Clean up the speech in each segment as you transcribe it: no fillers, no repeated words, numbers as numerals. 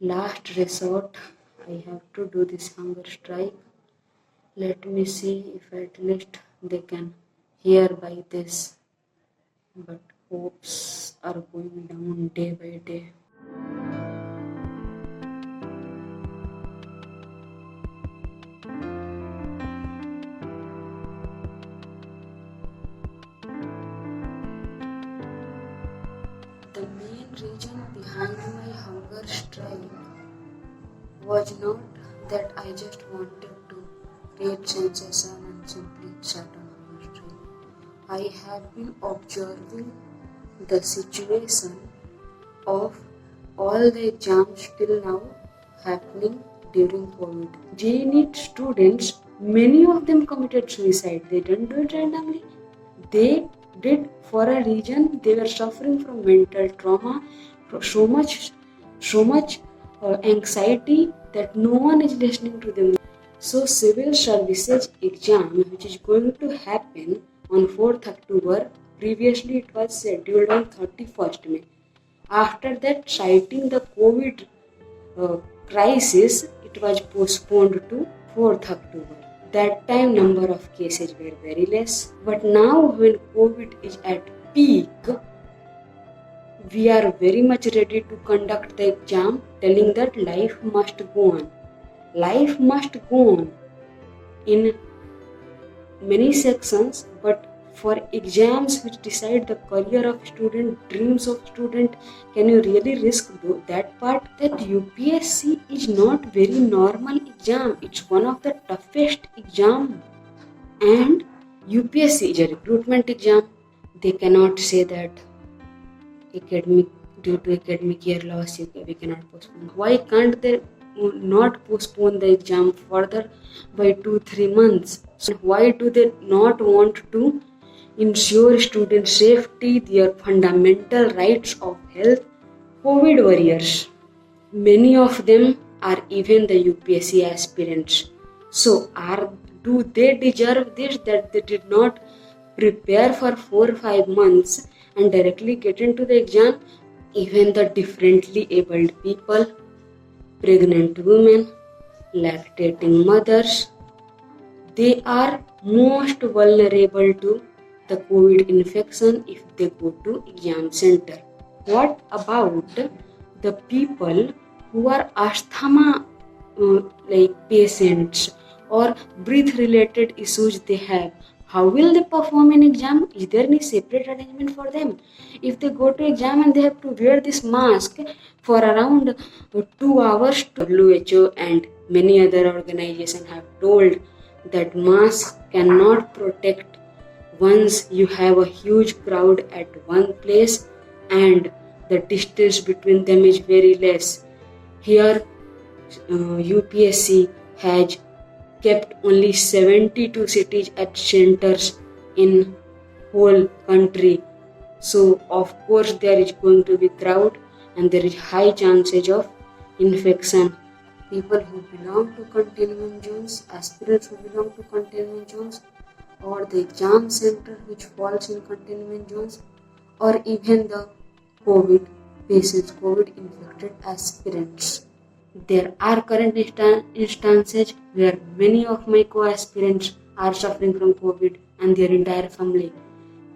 Last resort, I have to do this hunger strike. Let me see if at least they can hear by this. But hopes are going down day by day. The main reason behind my hunger strike was not that I just wanted to create sensation and simply sat on hunger strike. I have been observing the situation of all the exams till now happening during COVID. JNET students, many of them committed suicide. They didn't do it randomly. They did for a reason. They were suffering from mental trauma, so much anxiety that no one is listening to them. So civil services exam, which is going to happen on 4th October, previously it was scheduled on 31st May. After that, citing the COVID crisis, it was postponed to 4th October. That time number of cases were very less. But now when COVID is at peak, we are very much ready to conduct the exam, telling that life must go on. Life must go on in many sections, but for exams which decide the career of student, dreams of student, can you really risk that part? That UPSC is not very normal exam. It's one of the toughest exam, and UPSC is a recruitment exam. They cannot say that due to academic year loss we cannot postpone. Why can't they not postpone the exam further by 2-3 months? So why do they not want to ensure student safety, their fundamental rights of health? COVID warriors, many of them are even the UPSC aspirants. So do they deserve this, that they did not prepare for 4 or 5 months and directly get into the exam? Even the differently abled people, pregnant women, lactating mothers, they are most vulnerable to the COVID infection if they go to exam center. What about the people who are asthma patients or breath related issues they have? How will they perform in exam? Is there any separate arrangement for them? If they go to exam and they have to wear this mask for around 2 hours, WHO and many other organizations have told that mask cannot protect once you have a huge crowd at one place and the distance between them is very less. Here UPSC has kept only 72 cities at centers in whole country. So of course there is going to be crowd and there is high chances of infection. People who belong to containment zones, aspirants who belong to containment zones, or the exam center which falls in containment zones, or even the COVID patients, COVID infected aspirants. There are current instances where many of my co-aspirants are suffering from COVID and their entire family.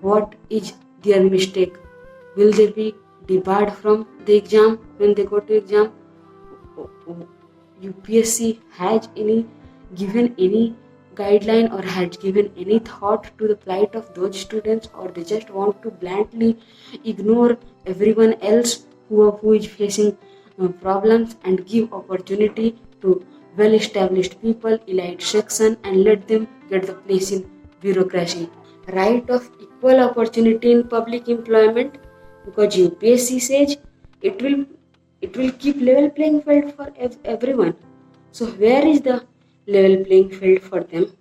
What is their mistake? Will they be debarred from the exam when they go to exam? UPSC has given any guideline or has given any thought to the plight of those students, or they just want to blandly ignore everyone else who is facing problems and give opportunity to well-established people, elite section, and let them get the place in bureaucracy. Right of equal opportunity in public employment, because UPSC says it will keep level playing field for everyone. So where is the level playing field for them?